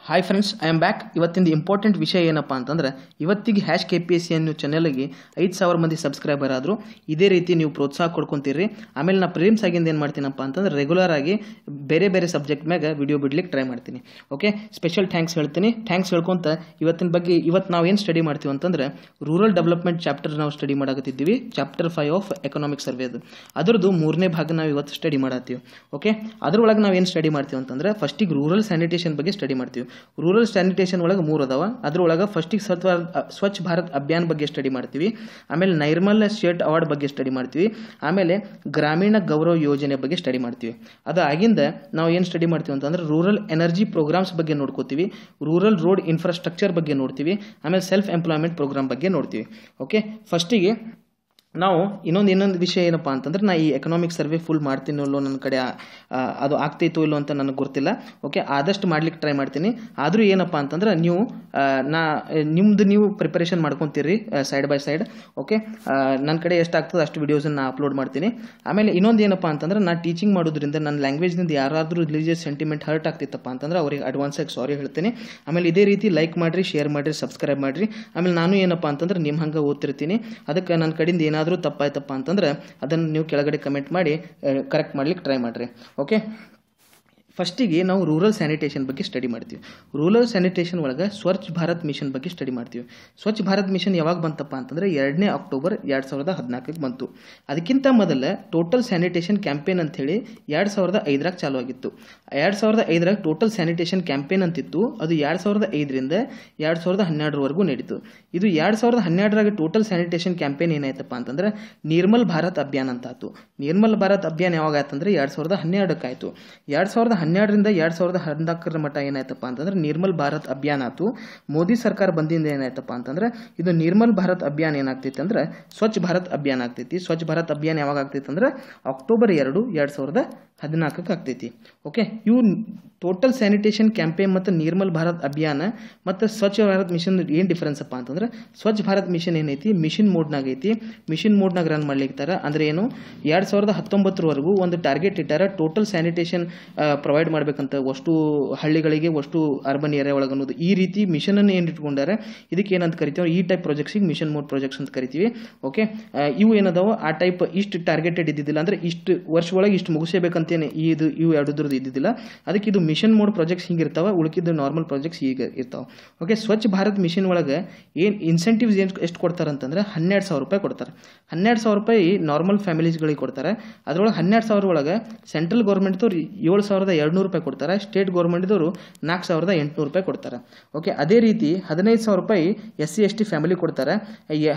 Hi friends, I am back. ಇವತ್ತಿನ important ವಿಷಯ ಏನಪ್ಪ ಅಂತಂದ್ರೆ, ಇವತ್ತಿಗೆ ಹ್ಯಾಶ್ KPSC ಅನ್ನೋ ಚಾನಲ್ಗೆ 5,000 ಮಂದಿ ಸಬ್ಸ್ಕ್ರೈಬರ್ ಆದರು. ಇದೇ ರೀತಿ ನೀವು ಪ್ರೋತ್ಸಾಹ ಕೊಡ್ಕೊಂತೀರಿ. ಆಮೇಲೆ ನಾ ಪ್ರಿಲಿಮ್ಸ್ ಆಗಿಂದ ಏನು ಮಾಡ್ತೀನಪ್ಪ ಅಂತಂದ್ರೆ, ರೆಗ್ಯುಲರ್ ಆಗಿ ಬೇರೆ ಬೇರೆ ಸಬ್ಜೆಕ್ಟ್ ಮ್ಯಾಗ ವಿಡಿಯೋ ಬಿಡ್ಲಿಕ್ಕೆ ಟ್ರೈ ಮಾಡ್ತೀನಿ. ಓಕೆ, ಸ್ಪೆಷಲ್ ಥ್ಯಾಂಕ್ಸ್ ಹೇಳ್ತೀನಿ. ಥ್ಯಾಂಕ್ಸ್ ಹೇಳ್ಕೊಂತ ಇವತ್ತಿನ ಬಗ್ಗೆ ನಾವು ಏನು ಸ್ಟಡಿ ಮಾಡ್ತೀವಿ ಅಂತಂದ್ರೆ, ರೂರಲ್ ಡೆವಲಪ್ಮೆಂಟ್ ಚಾಪ್ಟರ್ ನಾವು ಸ್ಟಡಿ ಮಾಡಕತ್ತಿದ್ದೀವಿ. ಚಾಪ್ಟರ್ 5 ಆಫ್ ಎಕನಾಮಿಕ್ ಸರ್ವೆ ಅದರದ್ದು 3ನೇ ಭಾಗ ನಾವು ಇವತ್ತು ಸ್ಟಡಿ ಮಾಡತ್ತೀವಿ. ಓಕೆ, ಅದರೊಳಗೆ ನಾವು ಏನು ಸ್ಟಡಿ ಮಾಡ್ತೀವಿ ಅಂತಂದ್ರೆ, ಫಸ್ಟಿಗೆ ರೂರಲ್ ಸ್ಯಾನಿಟೇಷನ್ ಬಗ್ಗೆ ಸ್ಟಡಿ ಮಾಡ್ತೀವಿ. ರೂರಲ್ ಸ್ಯಾನಿಟೇಷನ್ ಒಳಗೆ 3 ಅದಾವ. ಅದ್ರೊಳಗೆ ಫಸ್ಟಿಗೆ ಸ್ವಚ್ಛ ಭಾರತ್ ಅಭಿಯಾನ್ ಬಗ್ಗೆ ಸ್ಟಡಿ ಮಾಡ್ತೀವಿ. ಆಮೇಲೆ ನೈರ್ಮಲ್ಯ ಸ್ಟೇಟ್ ಅವಾರ್ಡ್ ಬಗ್ಗೆ ಸ್ಟಡಿ ಮಾಡ್ತೀವಿ. ಆಮೇಲೆ ಗ್ರಾಮೀಣ ಗೌರವ ಯೋಜನೆ ಬಗ್ಗೆ ಸ್ಟಡಿ ಮಾಡ್ತೀವಿ. ಅದು ಆಗಿಂದ ನಾವು ಏನು ಸ್ಟಡಿ ಮಾಡ್ತೀವಿ ಅಂತಂದ್ರೆ, ರೂರಲ್ ಎನರ್ಜಿ ಪ್ರೋಗ್ರಾಮ್ಸ್ ಬಗ್ಗೆ ನೋಡ್ಕೋತೀವಿ. ರೂರಲ್ ರೋಡ್ ಇನ್ಫ್ರಾಸ್ಟ್ರಕ್ಚರ್ ಬಗ್ಗೆ ನೋಡ್ತೀವಿ. ಆಮೇಲೆ ಸೆಲ್ಫ್ ಎಂಪ್ಲಾಯ್ಮೆಂಟ್ ಪ್ರೋಗ್ರಾಮ್ ಬಗ್ಗೆ ನೋಡ್ತೀವಿ. ಓಕೆ, ಫಸ್ಟಿಗೆ ನಾವು ಇನ್ನೊಂದು ವಿಷಯ ಏನಪ್ಪ ಅಂತಂದ್ರೆ, ನಾ ಈ ಎಕನಾಮಿಕ್ ಸರ್ವೆ ಫುಲ್ ಮಾಡ್ತೀನೋ ಇಲ್ಲೋ, ನನ್ನ ಕಡೆ ಅದು ಆಗ್ತೈತೋ ಇಲ್ಲೋ ಅಂತ ನನಗೆ ಗೊತ್ತಿಲ್ಲ. ಓಕೆ, ಆದಷ್ಟು ಮಾಡ್ಲಿಕ್ಕೆ ಟ್ರೈ ಮಾಡ್ತೀನಿ. ಆದರೂ ಏನಪ್ಪ ಅಂತಂದ್ರೆ, ನೀವು ಪ್ರಿಪರೇಷನ್ ಮಾಡ್ಕೊತೀರಿ ಸೈಡ್ ಬೈ ಸೈಡ್. ಓಕೆ, ನನ್ನ ಕಡೆ ಎಷ್ಟಾಗ್ತದೆ ಅಷ್ಟು ವಿಡಿಯೋಸನ್ನು ನಾ ಅಪ್ಲೋಡ್ ಮಾಡ್ತೀನಿ. ಆಮೇಲೆ ಇನ್ನೊಂದು ಏನಪ್ಪ ಅಂತಂದ್ರೆ, ನಾನು ಟೀಚಿಂಗ್ ಮಾಡೋದ್ರಿಂದ ನನ್ನ ಲ್ಯಾಂಗ್ವೇಜ್ನಿಂದ ಯಾರಾದರೂ ರಿಲಿಜಿಯಸ್ ಸೆಂಟಿಮೆಂಟ್ ಹರ್ಟ್ ಆಗ್ತಿತ್ತಪ್ಪ ಅಂತಂದ್ರೆ ಅವ್ರಿಗೆ ಅಡ್ವಾನ್ಸಾಗಿ ಸಾರಿ ಹೇಳ್ತೀನಿ. ಆಮೇಲೆ ಇದೇ ರೀತಿ ಲೈಕ್ ಮಾಡಿರಿ, ಶೇರ್ ಮಾಡಿರಿ, ಸಬ್ಸ್ಕ್ರೈಬ್ ಮಾಡಿರಿ. ಆಮೇಲೆ ನಾನು ಏನಪ್ಪ ಅಂತಂದ್ರೆ, ನಿಮ್ಮ ಹಂಗೆ ಓದ್ತಿರ್ತೀನಿ. ಅದಕ್ಕೆ ನನ್ನ ಕಡೆಯಿಂದ ಏನಾದರೂ ತಪ್ಪಾಯ್ತಪ್ಪ ಅಂತಂದ್ರೆ ಅದನ್ನು ನೀವು ಕೆಳಗಡೆ ಕಮೆಂಟ್ ಮಾಡಿ ಕರೆಕ್ಟ್ ಮಾಡ್ಲಿಕ್ಕೆ ಟ್ರೈ ಮಾಡ್ರಿ. ಓಕೆ, ಫಸ್ಟಿಗೆ ನಾವು ರೂರಲ್ ಸ್ಯಾನಿಟೇಷನ್ ಬಗ್ಗೆ ಸ್ಟಡಿ ಮಾಡ್ತೀವಿ. ರೂರಲ್ ಸ್ಯಾನಿಟೇಷನ್ ಒಳಗೆ ಸ್ವಚ್ಛ ಭಾರತ್ ಮಿಷನ್ ಬಗ್ಗೆ ಸ್ಟಡಿ ಮಾಡ್ತೀವಿ. ಸ್ವಚ್ಛ ಭಾರತ್ ಮಿಷನ್ ಯಾವಾಗ ಬಂತಪ್ಪ ಅಂತಂದ್ರೆ, 2ನೇ ಅಕ್ಟೋಬರ್ 2014 ಬಂತು. ಅದಕ್ಕಿಂತ ಮೊದಲ ಟೋಟಲ್ ಸ್ಯಾನಿಟೇಷನ್ ಕ್ಯಾಂಪೇನ್ ಅಂತೇಳಿ 2005 ಚಾಲು ಆಗಿತ್ತು. 2005 ಟೋಟಲ್ ಸ್ಯಾನಿಟೇಷನ್ ಕ್ಯಾಂಪೇನ್ ಅಂತಿತ್ತು. ಅದು 2005ರಿಂದ 2012 ನಡೀತು. ಇದು 2012 ಟೋಟಲ್ ಸ್ಯಾನಿಟೇಷನ್ ಕ್ಯಾಂಪೇನ್ ಏನಾಯ್ತಪ್ಪ ಅಂತಂದ್ರೆ, ನಿರ್ಮಲ್ ಭಾರತ್ ಅಭಿಯಾನ್ ಅಂತ ಆಯ್ತು. ನಿರ್ಮಲ್ ಭಾರತ್ ಅಭಿಯಾನ್ ಯಾವಾಗ ಆಯ್ತಂದ್ರೆ 2012 ಆಯ್ತು. 2012ರಿಂದ 2014 ಮಟ್ಟ ಏನಾಯ್ತಪ್ಪ ಅಂತಂದ್ರೆ ನಿರ್ಮಲ್ ಭಾರತ್ ಅಭಿಯಾನ್ ಆಯ್ತು. ಮೋದಿ ಸರ್ಕಾರ ಬಂದಿಂದ ಏನಾಯ್ತಪ್ಪ ಅಂತಂದ್ರೆ, ಇದು ನಿರ್ಮಲ್ ಭಾರತ್ ಅಭಿಯಾನ್ ಏನಾಗ್ತೈತಿ ಅಂದ್ರೆ ಸ್ವಚ್ಛ ಭಾರತ್ ಅಭಿಯಾನ್ ಆಗ್ತೈತಿ. ಸ್ವಚ್ಛ ಭಾರತ್ ಅಭಿಯಾನ್ ಯಾವಾಗ ಆಗ್ತೈತಿ ಅಂದ್ರೆ ಅಕ್ಟೋಬರ್ 2, 2014 ಆಗ್ತೈತಿ. ಓಕೆ, ಇವು ಟೋಟಲ್ ಸ್ಯಾನಿಟೇಷನ್ ಕ್ಯಾಂಪೇನ್ ಮತ್ತು ನಿರ್ಮಲ್ ಭಾರತ್ ಅಭಿಯಾನ ಮತ್ತು ಸ್ವಚ್ಛ ಭಾರತ್ ಮಿಷನ್ ಏನು ಡಿಫರೆನ್ಸ್ ಅಪ್ಪ ಅಂತಂದ್ರೆ, ಸ್ವಚ್ಛ ಭಾರತ್ ಮಿಷನ್ ಏನೈತಿ ಮಿಷನ್ ಮೋಡ್ನಾಗ ಐತಿ. ಮಿಷನ್ ಮೋಡ್ನಾಗ ರನ್ ಮಾಡ್ಲಿಕ್ತಾರ. ಅಂದ್ರೆ ಏನು, 2019 ಒಂದು ಟಾರ್ಗೆಟ್ ಇಟ್ಟಾರ. ಟೋಟಲ್ ಸ್ಯಾನಿಟೇಷನ್ ಪ್ರೊವೈಡ್ ಮಾಡ್ಬೇಕಂತ ಅಷ್ಟು ಹಳ್ಳಿಗಳಿಗೆ, ಅಷ್ಟು ಅರ್ಬನ್ ಏರಿಯಾ ಒಳಗೆ ಅನ್ನೋದು. ಈ ರೀತಿ ಮಿಷನ್ ಅನ್ನು ಏನು ಇಟ್ಕೊಂಡಾರೆ, ಇದಕ್ಕೆ ಏನಂತ ಕರಿತೀವಿ, ಈ ಟೈಪ್ ಪ್ರಾಜೆಕ್ಟ್ಸಿಗೆ ಮಿಷನ್ ಮೋಡ್ ಪ್ರಾಜೆಕ್ಟ್ಸ್ ಅಂತ ಕರಿತೀವಿ. ಓಕೆ, ಇವು ಏನದಾವ ಆ ಟೈಪ್ ಇಷ್ಟು ಟಾರ್ಗೆಟೆಡ್ ಇದ್ದಿದ್ದಿಲ್ಲ. ಅಂದ್ರೆ ಇಷ್ಟು ವರ್ಷ ಒಳಗೆ ಇಷ್ಟು ಮುಗಿಸಬೇಕಂತೇನೆ ಇವು ಎರಡದ್ರದ್ದು ಇದ್ದಿದ್ದಿಲ್ಲ. ಅದಕ್ಕೆ ಇದು ಮಿಷನ್ ಮೋಡ್ ಪ್ರಾಜೆಕ್ಟ್ಸ್ ಹಿಂಗಿರ್ತಾವ. ಉಳಿಕಿದ್ದು ನಾರ್ಮಲ್ ಪ್ರಾಜೆಕ್ಟ್ಸ್ ಈಗ ಇರ್ತಾವೆ. ಓಕೆ, ಸ್ವಚ್ಛ ಭಾರತ್ ಮಿಷನ್ ಒಳಗೆ ಏನು ಇನ್ಸೆಂಟಿವ್ಸ್ ಎಷ್ಟು ಕೊಡ್ತಾರೆ ಅಂತಂದ್ರೆ, 12,000 ರೂಪಾಯಿ ಕೊಡ್ತಾರೆ. 12,000 ರೂಪಾಯಿ ನಾರ್ಮಲ್ ಫ್ಯಾಮಿಲೀಸ್ಗಳಿಗೆ ಕೊಡ್ತಾರೆ. ಅದರೊಳಗೆ 12,000 ಒಳಗೆ ಸೆಂಟ್ರಲ್ ಗೌರ್ಮೆಂಟ್ದವ್ರು 7,200 ರೂಪಾಯಿ ಕೊಡ್ತಾರೆ. ಸ್ಟೇಟ್ ಗೌರ್ಮೆಂಟ್ದವರು 4,800 ರೂಪಾಯಿ ಕೊಡ್ತಾರೆ. ಓಕೆ, ಅದೇ ರೀತಿ 15,000 ರೂಪಾಯಿ SC/ST ಫ್ಯಾಮಿಲಿ ಕೊಡ್ತಾರೆ.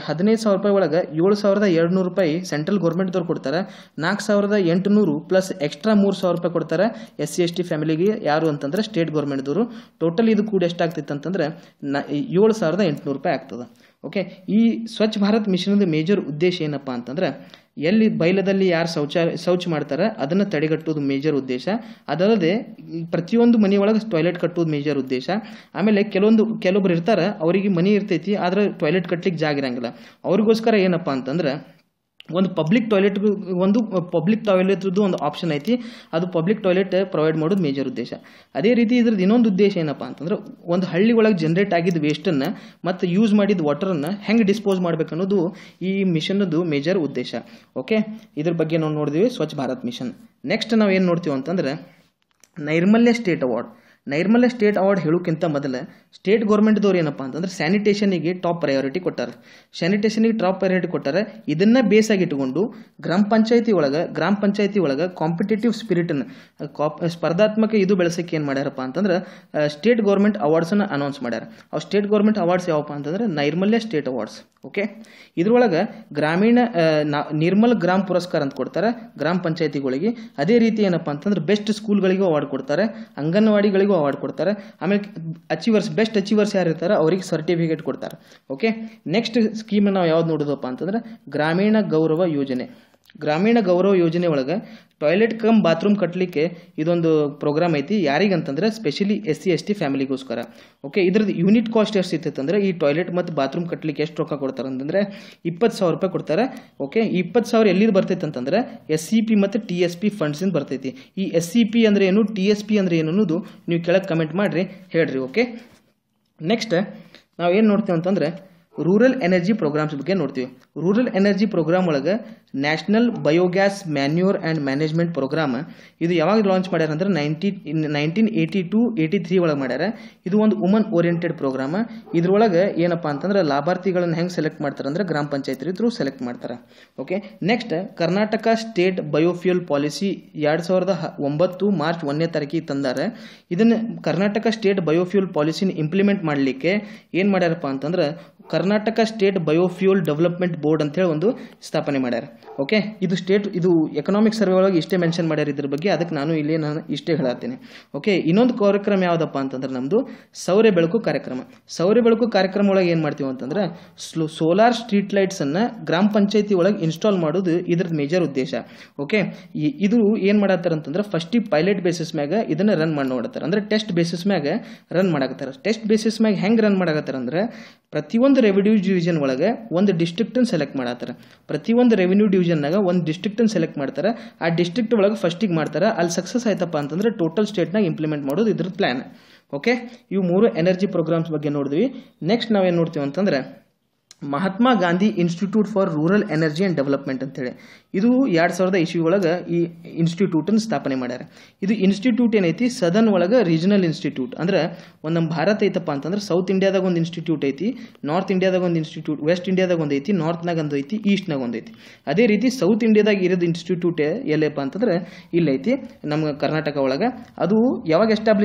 15,000 ರೂಪಾಯಿ ಒಳಗೆ 7,200 ರೂಪಾಯಿ ಸೆಂಟ್ರಲ್ ಗೌರ್ಮೆಂಟ್ದವ್ರು ಕೊಡ್ತಾರೆ. 4,800 ಪ್ಲಸ್ ಎಕ್ಸ್ಟ್ರಾ 3,000 ರೂಪಾಯಿ ಕೊಡ್ತಾರೆ SC/ST ಫ್ಯಾಮಿಲಿಗೆ. ಯಾರು ಅಂತಂದ್ರೆ ಸ್ಟೇಟ್ ಗೌರ್ಮೆಂಟ್ದವರು. ಟೋಟಲ್ ಇದು ಕೂಡ ಎಷ್ಟಾಗ್ತಿತ್ತು ಅಂತಂದ್ರೆ 7,800 ರೂಪಾಯಿ ಆಗ್ತದೆ. ಓಕೆ, ಈ ಸ್ವಚ್ಛ ಭಾರತ್ ಮಿಷನ್ ಮೇಜರ್ ಉದ್ದೇಶ ಏನಪ್ಪಾ ಅಂತಂದ್ರೆ, ಎಲ್ಲಿ ಬೈಲದಲ್ಲಿ ಯಾರು ಶೌಚ ಮಾಡ್ತಾರೆ ಅದನ್ನು ತಡೆಗಟ್ಟೋದು ಮೇಜರ್ ಉದ್ದೇಶ. ಅದಲ್ಲದೆ ಪ್ರತಿಯೊಂದು ಮನೆಯೊಳಗೆ ಟಾಯ್ಲೆಟ್ ಕಟ್ಟೋದು ಮೇಜರ್ ಉದ್ದೇಶ. ಆಮೇಲೆ ಕೆಲವೊಬ್ರು ಇರ್ತಾರೆ, ಅವರಿಗೆ ಮನೆ ಇರ್ತೈತಿ ಆದ್ರೆ ಟಾಯ್ಲೆಟ್ ಕಟ್ಲಿಕ್ಕೆ ಜಾಗ ಇರಂಗಿಲ್ಲ. ಅವ್ರಿಗೋಸ್ಕರ ಏನಪ್ಪಾ ಅಂತಂದ್ರೆ, ಒಂದು ಪಬ್ಲಿಕ್ ಟಾಯ್ಲೆಟ್ದು ಒಂದು ಆಪ್ಷನ್ ಐತಿ. ಅದು ಪಬ್ಲಿಕ್ ಟಾಯ್ಲೆಟ್ ಪ್ರೊವೈಡ್ ಮಾಡೋದು ಮೇಜರ್ ಉದ್ದೇಶ. ಅದೇ ರೀತಿ ಇದ್ರದ್ದು ಇನ್ನೊಂದು ಉದ್ದೇಶ ಏನಪ್ಪ ಅಂತಂದ್ರೆ, ಒಂದು ಹಳ್ಳಿ ಒಳಗೆ ಜನರೇಟ್ ಆಗಿದ್ದ ವೇಸ್ಟನ್ನು ಮತ್ತು ಯೂಸ್ ಮಾಡಿದ ವಾಟರನ್ನು ಹೆಂಗೆ ಡಿಸ್ಪೋಸ್ ಮಾಡ್ಬೇಕನ್ನೋದು ಈ ಮಿಷನ್ದು ಮೇಜರ್ ಉದ್ದೇಶ. ಓಕೆ, ಇದ್ರ ಬಗ್ಗೆ ನಾವು ನೋಡಿದ್ವಿ ಸ್ವಚ್ಛ ಭಾರತ್ ಮಿಷನ್. ನೆಕ್ಸ್ಟ್ ನಾವು ಏನು ನೋಡ್ತೀವಿ ಅಂತಂದ್ರೆ, ನೈರ್ಮಲ್ಯ ಸ್ಟೇಟ್ ಅವಾರ್ಡ್. ನೈರ್ಮಲ್ಯ ಸ್ಟೇಟ್ ಅವಾರ್ಡ್ ಹೇಳೋಕ್ಕಿಂತ ಮೊದಲು ಸ್ಟೇಟ್ ಗೌರ್ಮೆಂಟ್ದವ್ರು ಏನಪ್ಪ ಅಂತಂದ್ರೆ ಸ್ಯಾನಿಟೇಷನಿಗೆ ಟಾಪ್ ಪ್ರಯಾರಿಟಿ ಕೊಟ್ಟಾರೆ. ಕೊಟ್ಟಾರೆ. ಇದನ್ನ ಬೇಸ್ ಆಗಿ ಇಟ್ಟುಕೊಂಡು ಗ್ರಾಮ ಪಂಚಾಯತಿ ಒಳಗೆ ಕಾಂಪಿಟೇಟಿವ್ ಸ್ಪಿರಿಟನ್ನು, ಸ್ಪರ್ಧಾತ್ಮಕ ಇದು ಬೆಳೆಸಕ್ಕೆ ಏನು ಮಾಡ್ಯಾರಪ್ಪ ಅಂತಂದ್ರೆ ಸ್ಟೇಟ್ ಗೌರ್ಮೆಂಟ್ ಅವಾರ್ಡ್ಸನ್ನು ಅನೌನ್ಸ್ ಮಾಡ್ಯಾರ. ಅವು ಸ್ಟೇಟ್ ಗೌರ್ಮೆಂಟ್ ಅವಾರ್ಡ್ಸ್ ಯಾವಪ್ಪ ಅಂತಂದ್ರೆ ನೈರ್ಮಲ್ಯ ಸ್ಟೇಟ್ ಅವಾರ್ಡ್ಸ್. ಓಕೆ, ಇದ್ರೊಳಗೆ ನಿರ್ಮಲ್ ಗ್ರಾಮ ಪುರಸ್ಕಾರ ಅಂತ ಕೊಡ್ತಾರೆ ಗ್ರಾಮ ಪಂಚಾಯತಿಗಳಿಗೆ. ಅದೇ ರೀತಿ ಏನಪ್ಪ ಅಂತಂದ್ರೆ ಬೆಸ್ಟ್ ಸ್ಕೂಲ್ಗಳಿಗೂ ಅವಾರ್ಡ್ ಕೊಡ್ತಾರೆ, ಅಂಗನವಾಡಿಗಳಿಗೂ ಅವಾರ್ಡ್ ಕೊಡ್ತಾರೆ. ಆಮೇಲೆ ಬೆಸ್ಟ್ ಅಚೀವರ್ಸ್ ಯಾರು ಇರ್ತಾರೆ ಅವರಿಗೆ ಸರ್ಟಿಫಿಕೇಟ್ ಕೊಡ್ತಾರೆ. ಓಕೆ, ನೆಕ್ಸ್ಟ್ ಸ್ಕೀಮ್ ನಾವು ಯಾವ್ದು ನೋಡೋದಪ್ಪ ಅಂತಂದ್ರೆ ಗ್ರಾಮೀಣ ಗೌರವ ಯೋಜನೆ. ಗ್ರಾಮೀಣ ಗೌರವ ಯೋಜನೆ ಒಳಗೆ ಟಾಯ್ಲೆಟ್ ಕಮ್ ಬಾತ್ರೂಮ್ ಕಟ್ಟಲಿಕ್ಕೆ ಇದೊಂದು ಪ್ರೋಗ್ರಾಮ್ ಐತಿ. ಯಾರಿಗಂತಂದ್ರೆ ಸ್ಪೆಷಲಿ SC/ST ಫ್ಯಾಮಿಲಿಗೋಸ್ಕರ. ಓಕೆ, ಇದ್ರದ್ದು ಯೂನಿಟ್ ಕಾಸ್ಟ್ ಎಷ್ಟು ಇರ್ತೈತೆ ಅಂದ್ರೆ ಈ ಟಾಯ್ಲೆಟ್ ಮತ್ತು ಬಾತ್ರೂಮ್ ಕಟ್ಟಲಿಕ್ಕೆ ಎಷ್ಟು ರೊಕ್ಕ ಕೊಡ್ತಾರೆ ಅಂತಂದ್ರೆ 20,000 ರೂಪಾಯಿ ಕೊಡ್ತಾರೆ. ಓಕೆ, 20,000 ಎಲ್ಲಿದು ಬರ್ತೈತೆ ಅಂತಂದ್ರೆ SCP ಮತ್ತು TSP ಫಂಡ್ಸಿಂದ ಬರ್ತೈತಿ. ಈ SCP ಅಂದ್ರೆ ಏನು, TSP ಅಂದ್ರೆ ಏನು ಅನ್ನೋದು ನೀವು ಕೆಳಗೆ ಕಮೆಂಟ್ ಮಾಡ್ರಿ, ಹೇಳ್ರಿ. ಓಕೆ, ನೆಕ್ಸ್ಟ್ ನಾವೇನು ನೋಡ್ತೀವಿ ಅಂತಂದ್ರೆ ರೂರಲ್ ಎನರ್ಜಿ ಪ್ರೋಗ್ರಾಮ್ಸ್ ಬಗ್ಗೆ ನೋಡ್ತೀವಿ. ರೂರಲ್ ಎನರ್ಜಿ ಪ್ರೋಗ್ರಾಮ್ ಒಳಗೆ national biogas manure and management program ಇದು ಯಾವಾಗ ಲಾಂಚ್ ಮಾಡ್ಯಾರ ಅಂದ್ರೆ 1982-83 ಒಳಗೆ ಮಾಡ್ಯಾರ. ಇದು ಒಂದು ವುಮನ್ ಓರಿಯೆಂಟೆಡ್ ಪ್ರೋಗ್ರಾಮ್. ಇದ್ರೊಳಗೆ ಏನಪ್ಪಾ ಅಂತಂದ್ರೆ ಲಾಭಾರ್ಥಿಗಳನ್ನ ಹೆಂಗೆ ಸೆಲೆಕ್ಟ್ ಮಾಡ್ತಾರೆ ಅಂದ್ರೆ ಗ್ರಾಮ ಪಂಚಾಯತ್ ಥ್ರೂ ಸೆಲೆಕ್ಟ್ ಮಾಡ್ತಾರೆ. Okay, next Karnataka state biofuel policy 2009 March 1ನೇ ತಾರೀಕಿಗೆ ತಂದಾರೆ. ಇದನ್ನ ಕರ್ನಾಟಕ ಸ್ಟೇಟ್ ಬಯೋಫ್ಯೂಲ್ ಪಾಲಿಸಿನ ಇಂಪ್ಲಿಮೆಂಟ್ ಮಾಡಲಿಕ್ಕೆ ಏನು ಮಾಡ್ಯಾರಪ್ಪ ಅಂತಂದ್ರೆ Karnataka state biofuel development board ಅಂತ ಹೇಳಿ ಒಂದು ಸ್ಥಾಪನೆ ಮಾಡ್ಯಾರ. ಓಕೆ, ಇದು ಎಕನಾಮಿಕ್ ಸರ್ವೆ ಒಳಗೆ ಇಷ್ಟೇ ಮೆನ್ಷನ್ ಮಾಡ್ಯಾರ ಇದ್ರ ಬಗ್ಗೆ, ಅದಕ್ಕೆ ನಾನು ಇಷ್ಟೇ ಹೇಳತ್ತೀನಿ. ಓಕೆ, ಇನ್ನೊಂದು ಕಾರ್ಯಕ್ರಮ ಯಾವುದಪ್ಪ ಅಂತಂದ್ರೆ ನಮ್ಮದು ಸೌರ ಬೆಳಕು ಕಾರ್ಯಕ್ರಮ. ಸೌರ ಬೆಳಕು ಕಾರ್ಯಕ್ರಮ ಒಳಗೆ ಏನು ಮಾಡ್ತೀವಿ ಅಂತಂದ್ರೆ ಸೋಲಾರ್ ಸ್ಟ್ರೀಟ್ ಲೈಟ್ಸ್ ಅನ್ನ ಗ್ರಾಮ ಪಂಚಾಯತಿ ಒಳಗೆ ಇನ್ಸ್ಟಾಲ್ ಮಾಡೋದು ಇದ್ರದ್ದು ಮೇಜರ್ ಉದ್ದೇಶ. ಓಕೆ, ಇದು ಏನು ಮಾಡತ್ತಾರ ಅಂತಂದ್ರೆ ಫಸ್ಟ್ ಪೈಲಟ್ ಬೇಸಿಸ್ ಮ್ಯಾಗ ಇದನ್ನ ರನ್ ಮಾಡಿ ನೋಡತ್ತಾರ, ಅಂದ್ರೆ ಟೆಸ್ಟ್ ಬೇಸಿಸ್ ಮ್ಯಾಗ ರನ್ ಮಾಡಾಕತ್ತಾರ. ಟೆಸ್ಟ್ ಬೇಸಿಸ್ ಮ್ಯಾಗ ಹೆಂಗೆ ರನ್ ಮಾಡಾಕತ್ತಾರ ಅಂದ್ರೆ ಪ್ರತಿಯೊಂದು ರೆವಿನ್ಯೂ ಡಿವಿಷನ್ ಒಳಗೆ ಒಂದು ಡಿಸ್ಟ್ರಿಕ್ಟ್ ಸೆಲೆಕ್ಟ್ ಮಾಡತ್ತಾರ. ಪ್ರತಿಯೊಂದು ರೆವಿನ್ಯೂ ಡಿವಿಷನ್ನಾಗ ಒಂದು ಡಿಸ್ಟ್ರಿಕ್ಟ್ ಸೆಲೆಕ್ಟ್ ಮಾಡ್ತಾರೆ. ಆ ಡಿಸ್ಟ್ರಿಕ್ಟ್ ಒಳಗೆ ಫಸ್ಟಿಗೆ ಮಾಡ್ತಾರೆ. ಅಲ್ಲಿ ಸಕ್ಸಸ್ ಆಯ್ತಪ್ಪ ಅಂತಂದ್ರೆ ಟೋಟಲ್ ಸ್ಟೇಟ್ನಾಗ ಇಂಪ್ಲಿಮೆಂಟ್ ಮಾಡೋದು ಇದ್ರ ಪ್ಲಾನ್. ಓಕೆ, ಇವು 3 ಎನರ್ಜಿ ಪ್ರೋಗ್ರಾಮ್ಸ್ ಬಗ್ಗೆ ನೋಡಿದ್ವಿ. ನೆಕ್ಸ್ಟ್ ನಾವೇನು ನೋಡ್ತೀವಿ ಅಂತಂದ್ರೆ Mahatma Gandhi institute for rural energy and development ಅಂತೇಳಿ ಇದು 2000 ಒಳಗೆ ಈ ಇನ್ಸ್ಟಿಟ್ಯೂಟನ್ನು ಸ್ಥಾಪನೆ ಮಾಡ್ಯಾರ. ಇದು ಇನ್ಸ್ಟಿಟ್ಯೂಟ್ ಏನೈತಿ ಸದರ್ನ್ ಒಳಗೆ ರೀಜನಲ್ ಇನ್ಸ್ಟಿಟ್ಯೂಟ್. ಅಂದ್ರೆ ಒಂದು ನಮ್ಮ ಭಾರತ ಐತಪ್ಪ ಅಂತಂದ್ರೆ ಸೌತ್ ಇಂಡಿಯಾದಾಗ ಒಂದು ಇನ್ಸ್ಟಿಟ್ಯೂಟ್ ಐತಿ, ನಾರ್ತ್ ಇಂಡಿಯಾದಾಗ ಒಂದು ಇನ್ಸ್ಟಿಟ್ಯೂಟ್, ವೆಸ್ಟ್ ಇಂಡಿಯಾದಾಗ ಒಂದು ಐತಿ, ನಾರ್ತ್ನಾಗ ಒಂದು ಐತಿ, ಈಸ್ಟ್ನಾಗ ಒಂದು ಐತಿ. ಅದೇ ರೀತಿ ಸೌತ್ ಇಂಡಿಯಾದಾಗ ಇರೋದು ಇನ್ಸ್ಟಿಟ್ಯೂಟ್ ಎಲ್ಲಪ್ಪ ಅಂತಂದ್ರೆ ಇಲ್ಲೈತಿ ನಮ್ಮ ಕರ್ನಾಟಕ ಒಳಗೆ. ಅದು ಯಾವಾಗ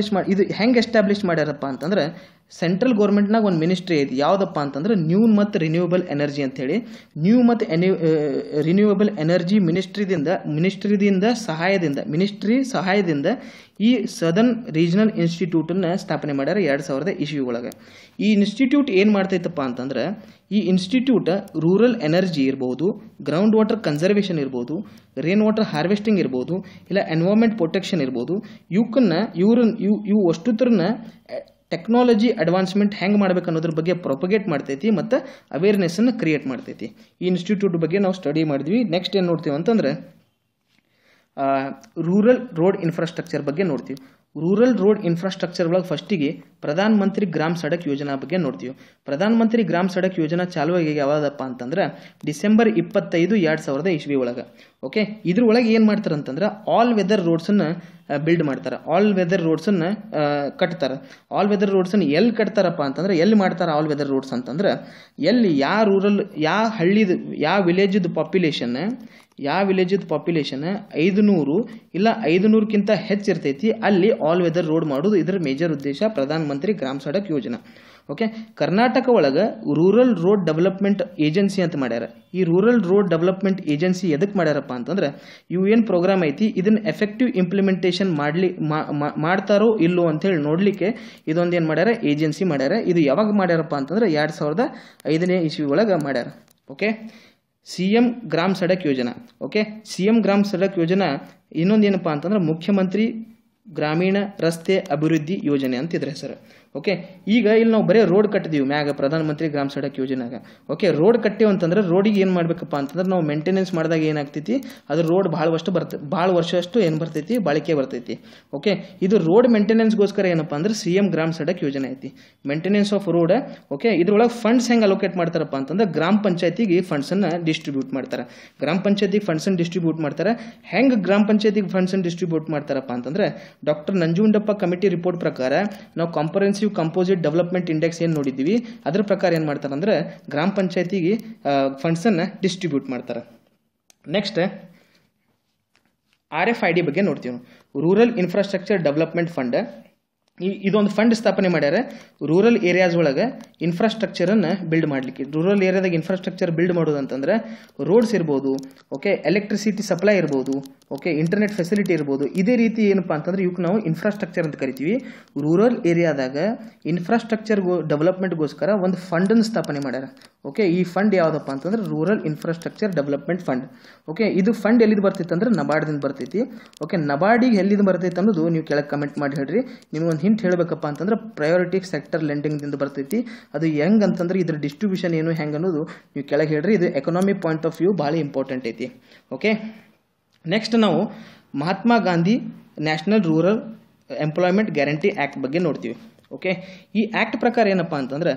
ಇದು ಹೆಂಗೆ ಎಸ್ಟಾಬ್ಲಿಷ್ ಮಾಡ್ಯಾರಪ್ಪ ಅಂತಂದ್ರೆ ಸೆಂಟ್ರಲ್ ಗೌರ್ಮೆಂಟ್ನಾಗ ಒಂದು ಮಿನಿಸ್ಟ್ರಿ ಐತಿ. ಯಾವುದಪ್ಪ ಅಂತಂದ್ರೆ ನ್ಯೂ ಮತ್ತು ರಿನ್ಯೂವಬಲ್ ಎನರ್ಜಿ ಅಂತೇಳಿ. ನ್ಯೂ ಮತ್ತು ರಿನ್ಯೂವಬಲ್ ಎನರ್ಜಿ ಮಿನಿಸ್ಟ್ರಿ ಸಹಾಯದಿಂದ ಈ ಸದರ್ನ್ ರೀಜನಲ್ ಇನ್ಸ್ಟಿಟ್ಯೂಟನ್ನು ಸ್ಥಾಪನೆ ಮಾಡ್ಯಾರ 2000 ಒಳಗೆ. ಈ ಇನ್ಸ್ಟಿಟ್ಯೂಟ್ ಏನು ಮಾಡ್ತೈತಪ್ಪ ಅಂತಂದ್ರೆ ಈ ಇನ್ಸ್ಟಿಟ್ಯೂಟ್ ರೂರಲ್ ಎನರ್ಜಿ ಇರ್ಬೋದು, ಗ್ರೌಂಡ್ ವಾಟರ್ ಕನ್ಸರ್ವೇಷನ್ ಇರ್ಬೋದು, ರೇನ್ ವಾಟರ್ ಹಾರ್ವೆಸ್ಟಿಂಗ್ ಇರ್ಬೋದು, ಇಲ್ಲ ಎನ್ವೈರ್ಮೆಂಟ್ ಪ್ರೊಟೆಕ್ಷನ್ ಇರ್ಬೋದು, ಇವು ಅಷ್ಟುತ್ರನ್ನ ಟೆಕ್ನಾಲಜಿ ಅಡ್ವಾನ್ಸ್ಮೆಂಟ್ ಹೆಂಗೆ ಮಾಡ್ಬೇಕು ಅನ್ನೋದ್ರ ಬಗ್ಗೆ ಪ್ರೊಪಗೇಟ್ ಮಾಡ್ತೈತಿ ಮತ್ತು ಅವೇರ್ನೆಸ್ಸನ್ನು ಕ್ರಿಯೇಟ್ ಮಾಡ್ತೈತಿ. ಈ ಇನ್ಸ್ಟಿಟ್ಯೂಟ್ ಬಗ್ಗೆ ನಾವು ಸ್ಟಡಿ ಮಾಡಿದ್ವಿ. ನೆಕ್ಸ್ಟ್ ಏನು ನೋಡ್ತೀವಿ ಅಂತಂದ್ರೆ ರೂರಲ್ ರೋಡ್ ಇನ್ಫ್ರಾಸ್ಟ್ರಕ್ಚರ್ ಬಗ್ಗೆ ನೋಡ್ತೀವಿ. ರೂರಲ್ ರೋಡ್ ಇನ್ಫ್ರಾಸ್ಟ್ರಕ್ಚರ್ ಒಳಗೆ ಫಸ್ಟಿಗೆ ಪ್ರಧಾನ ಮಂತ್ರಿ ಗ್ರಾಮ ಸಡಕ್ ಯೋಜನಾ ಬಗ್ಗೆ ನೋಡ್ತೀವಿ. ಪ್ರಧಾನ ಮಂತ್ರಿ ಗ್ರಾಮ ಸಡಕ್ ಯೋಜನಾ ಚಾಲುವಾಗಿ ಯಾವ್ದಪ್ಪ ಅಂತಂದ್ರೆ ಡಿಸೆಂಬರ್ 25, 2000 ಒಳಗೆ. ಓಕೆ, ಇದ್ರೊಳಗೆ ಏನು ಮಾಡ್ತಾರೆ ಅಂತಂದ್ರೆ ಆಲ್ ವೆದರ್ ರೋಡ್ಸನ್ನು ಬಿಲ್ಡ್ ಮಾಡ್ತಾರೆ, ಆಲ್ ವೆದರ್ ರೋಡ್ಸನ್ನು ಕಟ್ತಾರೆ. ಆಲ್ ವೆದರ್ ರೋಡ್ಸನ್ನು ಎಲ್ಲಿ ಕಟ್ತಾರಪ್ಪ ಅಂತಂದ್ರೆ ಎಲ್ಲಿ ಮಾಡ್ತಾರೆ ಆಲ್ ವೆದರ್ ರೋಡ್ಸ್ ಅಂತಂದ್ರೆ ಎಲ್ಲಿ ಯಾವ ಹಳ್ಳಿದು ಯಾವ ವಿಲೇಜದ ಪಾಪ್ಯುಲೇಷನ್ 500 ಇಲ್ಲ 500ಕ್ಕಿಂತ ಹೆಚ್ಚಿರ್ತೈತಿ ಅಲ್ಲಿ ಆಲ್ ವೆದರ್ ರೋಡ್ ಮಾಡೋದು ಇದರ ಮೇಜರ್ ಉದ್ದೇಶ ಪ್ರಧಾನ ಮಂತ್ರಿ ಗ್ರಾಮ ಸಡಕ್ ಯೋಜನಾ. ಓಕೆ, ಕರ್ನಾಟಕ ಒಳಗೆ ರೂರಲ್ ರೋಡ್ ಡೆವಲಪ್ಮೆಂಟ್ ಏಜೆನ್ಸಿ ಅಂತ ಮಾಡ್ಯಾರ. ಈ ರೂರಲ್ ರೋಡ್ ಡೆವಲಪ್ಮೆಂಟ್ ಏಜೆನ್ಸಿ ಎದಕ್ಕೆ ಮಾಡ್ಯಾರಪ್ಪ ಅಂತಂದ್ರೆ ಇವು ಏನು ಪ್ರೋಗ್ರಾಮ್ ಐತಿ ಇದನ್ನ ಎಫೆಕ್ಟಿವ್ ಇಂಪ್ಲಿಮೆಂಟೇಷನ್ ಮಾಡ್ತಾರೋ ಇಲ್ಲೋ ಅಂತೇಳಿ ನೋಡ್ಲಿಕ್ಕೆ ಇದೊಂದು ಏನು ಮಾಡ್ಯಾರ ಏಜೆನ್ಸಿ ಮಾಡ್ಯಾರ. ಇದು ಯಾವಾಗ ಮಾಡ್ಯಾರಪ್ಪ ಅಂತಂದ್ರೆ 2005 ಒಳಗೆ ಮಾಡ್ಯಾರ. ಓಕೆ, CM ಗ್ರಾಮ ಸಡಕ್ ಯೋಜನಾ. ಓಕೆ, CM ಗ್ರಾಮ ಸಡಕ್ ಯೋಜನಾ ಇನ್ನೊಂದು ಏನಪ್ಪಾ ಅಂತಂದ್ರೆ ಮುಖ್ಯಮಂತ್ರಿ ಗ್ರಾಮೀಣ ರಸ್ತೆ ಅಭಿವೃದ್ಧಿ ಯೋಜನೆ ಅಂತ ಇದ್ರ ಹೆಸರು. ಓಕೆ, ಈಗ ಇಲ್ಲಿ ನಾವು ಬರೀ ರೋಡ್ ಕಟ್ಟಿದೀವಿ ಮ್ಯಾಗ ಪ್ರಧಾನ ಮಂತ್ರಿ ಗ್ರಾಮ ಸಡಕ್ ಯೋಜನೆಯಾಗ. ಓಕೆ, ರೋಡ್ ಕಟ್ಟಿವಿ ಅಂತಂದ್ರೆ ರೋಡಿಗೆ ಏನು ಮಾಡ್ಬೇಕಪ್ಪ ಅಂತಂದ್ರೆ ನಾವು ಮೇಂಟೆನೆನ್ಸ್ ಮಾಡಿದಾಗ ಏನಾಗ್ತೈತಿ ಅದ್ರ ರೋಡ್ ಭಾಳ ವರ್ಷಷ್ಟು ಏನು ಬರ್ತೈತಿ ಬಾಳಿಕೆ ಬರ್ತೈತಿ. ಓಕೆ, ಇದು ರೋಡ್ ಮೇಂಟೆನೆನ್ಸ್ಗೋಸ್ಕರ ಏನಪ್ಪಾ ಅಂದ್ರೆ CM ಗ್ರಾಮ ಸಡಕ್ ಯೋಜನೆ ಐತಿ, ಮೇಂಟೆನೆನ್ಸ್ ಆಫ್ ರೋಡ್. ಓಕೆ, ಇದ್ರೊಳಗೆ ಫಂಡ್ಸ್ ಹೆಂಗೆ ಅಲೋಕೇಟ್ ಮಾಡ್ತಾರಪ್ಪ ಅಂತಂದ್ರೆ ಗ್ರಾಮ ಪಂಚಾಯತಿಗೆ ಫಂಡ್ಸನ್ನು ಡಿಸ್ಟ್ರಿಬ್ಯೂಟ್ ಮಾಡ್ತಾರೆ. ಗ್ರಾಮ ಪಂಚಾಯತಿಗೆ ಫಂಡ್ಸನ್ನು ಡಿಸ್ಟ್ರಿಬ್ಯೂಟ್ ಮಾಡ್ತಾರೆ. ಹೆಂಗೆ ಗ್ರಾಮ ಪಂಚಾಯತಿಗೆ ಫಂಡ್ಸನ್ನು ಡಿಸ್ಟ್ರಿಬ್ಯೂಟ್ ಮಾಡ್ತಾರಪ್ಪ ಅಂತಂದ್ರೆ ಡಾಕ್ಟರ್ ನಂಜುಂಡಪ್ಪ ಕಮಿಟಿ ರಿಪೋರ್ಟ್ ಪ್ರಕಾರ ನಾವು ಕಂಪೋಸಿಟ್ ಡೆವಲಪ್ಮೆಂಟ್ ಇಂಡೆಕ್ಸ್ ಏನು ನೋಡಿದ್ದೀವಿ ಅದ್ರ ಪ್ರಕಾರ ಏನು ಮಾಡ್ತಾರೆ ಅಂದ್ರೆ ಗ್ರಾಮ ಪಂಚಾಯತಿಗೆ ಫಂಡ್ಸನ್ನು ಡಿಸ್ಟ್ರಿಬ್ಯೂಟ್ ಮಾಡ್ತಾರೆ. ನೆಕ್ಸ್ಟ್ RFID ಬಗ್ಗೆ ನೋಡ್ತೀವಿ. Rural infrastructure development fund. ಇದೊಂದು ಫಂಡ್ ಸ್ಥಾಪನೆ ಮಾಡ್ಯಾರ ರೂರಲ್ ಏರಿಯಾಸ್ ಒಳಗೆ ಇನ್ಫ್ರಾಸ್ಟ್ರಕ್ಚರನ್ನು ಬಿಲ್ಡ್ ಮಾಡಲಿಕ್ಕೆ. ರೂರಲ್ ಏರಿಯಾದಾಗ ಇನ್ಫ್ರಾಸ್ಟ್ರಕ್ಚರ್ ಬಿಲ್ಡ್ ಮಾಡೋದು ಅಂತಂದ್ರೆ ರೋಡ್ಸ್ ಇರ್ಬೋದು, ಓಕೆ, ಎಲೆಕ್ಟ್ರಿಸಿಟಿ ಸಪ್ಲೈ ಇರ್ಬೋದು, ಓಕೆ, ಇಂಟರ್ನೆಟ್ ಫೆಸಿಲಿಟಿ ಇರ್ಬೋದು. ಇದೇ ರೀತಿ ಏನಪ್ಪಾ ಅಂತಂದ್ರೆ ಇವಕ್ಕೆ ನಾವು ಇನ್ಫ್ರಾಸ್ಟ್ರಕ್ಚರ್ ಅಂತ ಕರಿತೀವಿ. ರೂರಲ್ ಏರಿಯಾದಾಗ ಇನ್ಫ್ರಾಸ್ಟ್ರಕ್ಚರ್ ಡೆವಲಪ್ಮೆಂಟ್ಗೋಸ್ಕರ ಒಂದು ಫಂಡನ್ನು ಸ್ಥಾಪನೆ ಮಾಡ್ಯಾರ. ಓಕೆ, ಈ ಫಂಡ್ ಯಾವುದಪ್ಪ ಅಂತಂದ್ರೆ rural infrastructure development fund. Okay, ಇದು ಫಂಡ್ ಎಲ್ಲಿದು ಬರ್ತೈತೆ ಅಂದ್ರೆ ನಬಾರ್ಡ್ದಿಂದ ಬರ್ತೈತಿ. ಓಕೆ, ನಬಾರ್ಡಿಗೆ ಎಲ್ಲಿದು ಬರ್ತೈತೆ ಅನ್ನೋದು ನೀವು ಕೆಳಗೆ ಕಮೆಂಟ್ ಮಾಡಿ ಹೇಳ್ರಿ. ನಿಮ್ಗೆ ಒಂದು ಹಿಂಟ್ ಹೇಳಬೇಕಪ್ಪ ಅಂತಂದ್ರೆ ಪ್ರಯಾರಿಟಿ ಸೆಕ್ಟರ್ ಲೆಂಡಿಂಗ್ದಿಂದ ಬರ್ತೈತಿ. ಅದು ಹೆಂಗೆ ಅಂತಂದ್ರೆ ಇದ್ರ ಡಿಸ್ಟ್ರಿಬ್ಯೂಷನ್ ಏನು ಹೆಂಗೆ ಅನ್ನೋದು ನೀವು ಕೆಳಗೆ ಹೇಳ್ರಿ. ಇದು ಎಕನಾಮಿ ಪಾಯಿಂಟ್ ಆಫ್ ವ್ಯೂ ಭಾಳ ಇಂಪಾರ್ಟೆಂಟ್ ಐತಿ. ಓಕೆ, ನೆಕ್ಸ್ಟ್ ನಾವು Mahatma Gandhi national rural employment guarantee act ಬಗ್ಗೆ ನೋಡ್ತೀವಿ. ಓಕೆ, ಈ ಆ್ಯಕ್ಟ್ ಪ್ರಕಾರ ಏನಪ್ಪ ಅಂತಂದ್ರೆ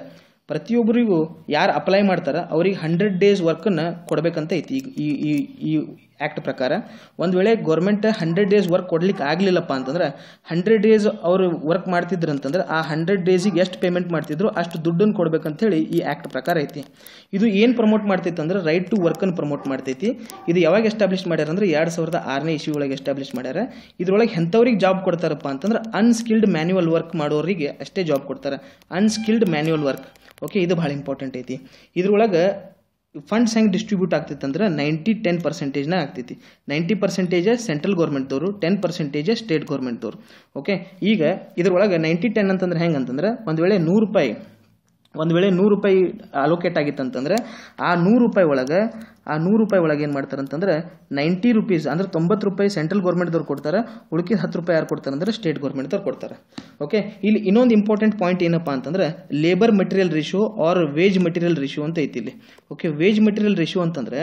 ಪ್ರತಿಯೊಬ್ಬರಿಗೂ ಯಾರು ಅಪ್ಲೈ ಮಾಡ್ತಾರೆ ಅವ್ರಿಗೆ 100 days ವರ್ಕನ್ನು ಕೊಡಬೇಕಂತ ಐತಿ. ಈ ಆ್ಯಕ್ಟ್ ಪ್ರಕಾರ ಒಂದು ವೇಳೆ ಗೌರ್ಮೆಂಟ್ 100 days ವರ್ಕ್ ಕೊಡ್ಲಿಕ್ಕೆ ಆಗಲಿಲ್ಲಪ್ಪ ಅಂತಂದ್ರೆ 100 days ಅವರು ವರ್ಕ್ ಮಾಡ್ತಿದ್ರು ಅಂತಂದ್ರೆ ಆ 100 daysಗೆ ಎಷ್ಟು ಪೇಮೆಂಟ್ ಮಾಡ್ತಿದ್ರು ಅಷ್ಟು ದುಡ್ಡನ್ನು ಕೊಡ್ಬೇಕಂತೇಳಿ ಈ ಆ್ಯಕ್ಟ್ ಪ್ರಕಾರ ಐತಿ. ಇದು ಏನು ಪ್ರಮೋಟ್ ಮಾಡ್ತೈತೆ ಅಂದ್ರೆ ರೈಟ್ ಟು ವರ್ಕನ್ನು ಪ್ರಮೋಟ್ ಮಾಡ್ತೈತಿ. ಇದು ಯಾವಾಗ ಎಸ್ಟಾಬ್ಲಿಷ್ ಮಾಡ್ಯಾರ ಅಂದ್ರೆ 2006ನೇ ಇಸ್ವಿ ಒಳಗೆ ಎಸ್ಟಾಬ್ಲಿಷ್ ಮಾಡ್ಯಾರ. ಇದ್ರೊಳಗೆ ಎಂಥವ್ರಿಗೆ ಜಾಬ್ ಕೊಡ್ತಾರಪ್ಪ ಅಂತಂದ್ರೆ ಅನ್ಸ್ಕಿಲ್ಡ್ ಮ್ಯಾನ್ಯುವಲ್ ವರ್ಕ್ ಮಾಡೋರಿಗೆ ಅಷ್ಟೇ ಜಾಬ್ ಕೊಡ್ತಾರೆ. Unskilled manual work. ಓಕೆ, ಇದು ಭಾಳ ಇಂಪಾರ್ಟೆಂಟ್ ಐತಿ. ಇದ್ರೊಳಗೆ ಫಂಡ್ಸ್ ಹೆಂಗೆ ಡಿಸ್ಟ್ರಿಬ್ಯೂಟ್ ಆಗ್ತೈತೆ ಅಂದ್ರೆ 90-10% ಆಗ್ತೈತಿ. 90% ಸೆಂಟ್ರಲ್ ಗೌರ್ಮೆಂಟ್ದವರು, 10% ಸ್ಟೇಟ್ ಗೌರ್ಮೆಂಟ್ದವರು. ಓಕೆ, ಈಗ ಇದ್ರೊಳಗೆ 90-10 ಅಂತಂದ್ರೆ ಹೆಂಗೆ ಅಂತಂದ್ರೆ ಒಂದು ವೇಳೆ 100 ರೂಪಾಯಿ ಅಲೋಕೇಟ್ ಆಗಿತ್ತು ಅಂತಂದ್ರೆ ಆ 100 ರೂಪಾಯಿ ಒಳಗೆ ಏನು ಮಾಡ್ತಾರೆ ಅಂತಂದ್ರೆ 90 rupees ಅಂದ್ರೆ 90 ರೂಪಾಯಿ ಸೆಂಟ್ರಲ್ ಗೌರ್ಮೆಂಟ್ದವ್ರು ಕೊಡ್ತಾರೆ. ಉಳಿಕಿದ 10 ರೂಪಾಯಿ ಯಾರು ಕೊಡ್ತಾರೆ ಅಂದ್ರೆ ಸ್ಟೇಟ್ ಗೌರ್ಮೆಂಟ್ದವ್ರು ಕೊಡ್ತಾರೆ. ಓಕೆ, ಇಲ್ಲಿ ಇನ್ನೊಂದು ಇಂಪಾರ್ಟೆಂಟ್ ಪಾಯಿಂಟ್ ಏನಪ್ಪ ಅಂತಂದ್ರೆ labour material ratio or wage material ratio ಅಂತ ಐತಿ ಇಲ್ಲಿ. ಓಕೆ, ವೇಜ್ ಮೆಟೀರಿಯಲ್ ರೇಷಿಯೋ ಅಂತಂದ್ರೆ